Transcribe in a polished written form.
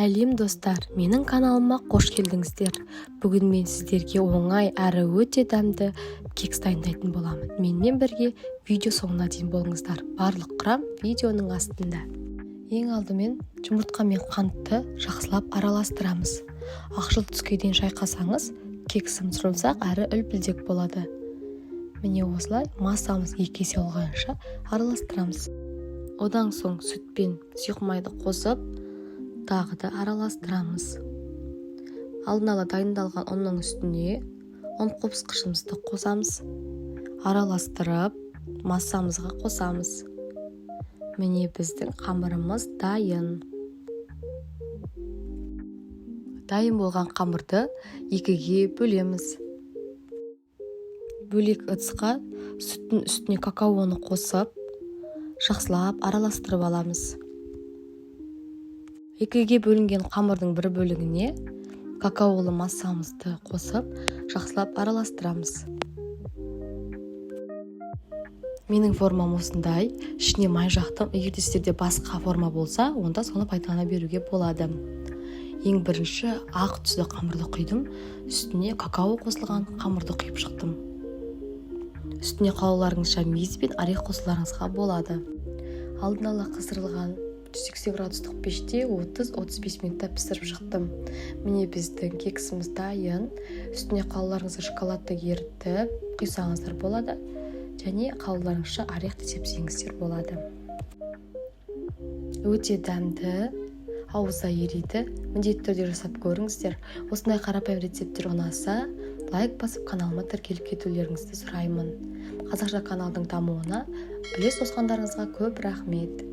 Сәлем достар, менің каналыма қош келдіңіздер. Бүгін мен сіздерге оңай әрі өте дәмді кекс дайындайтын боламын. Менімен бірге видео соңына дейін болыңыздар. Барлық құрам видеоның астында. Ең алдымен жұмыртқа мен қантты жақсылап араластырамыз. Ақшыл түске дейін шайқасаңыз, кексіміз жұмсақ әрі үлпілдек болады. Міне осылай массамыз 2 есе ұлғайынша араластырамыз. Одан соң сүт пен сұйық қосып, тағы да араластырамыз. Алдын ала дайындалған ұнның үстіне ұн қопсқышымызды қосамыз. Араластырып, массамызға қосамыз. Міне біздің қамырымыз дайын. Дайын болған қамырды 2-ге бөлеміз. Бөлек ыдысқа сүттің үстіне какаоны қосып, жақсылап араластырып аламыз. 2-ге бөлінген қамырдың бір бөлігіне какаолы массамызды қосып, жақсылап араластырамыз. Менің формам осындай, ішіне май жақтым. Егер сіздерде басқа форма болса, онда соны пайдалана беруге болады. Ең бірінші ақ түсті қамырды құйдым, үстіне какао қосылған қамырды құйып шықтым. Үстіне қалауларыңызша мейіз бен орех қосуларыңызға болады. Алдын ала қыздырылған 180 градустық пеште 30-35 минутта пісіріп шықтым. Міне біздің кексіміз дайын. Үстіне қалауларыңызға шоколадты ерітіп құйсаңыздар болады. Және қалауларыңызша орех те сепсеңіздер болады. Өте дәмді, ауызда ериді. Міндетті түрде жасап көріңіздер. Осындай қарапайым рецепттер ұнаса, лайк басып каналыма тіркеліп кетулеріңізді сұраймын. Қазақша каналдың дамуына үлес қосқандарыңызға көп рахмет.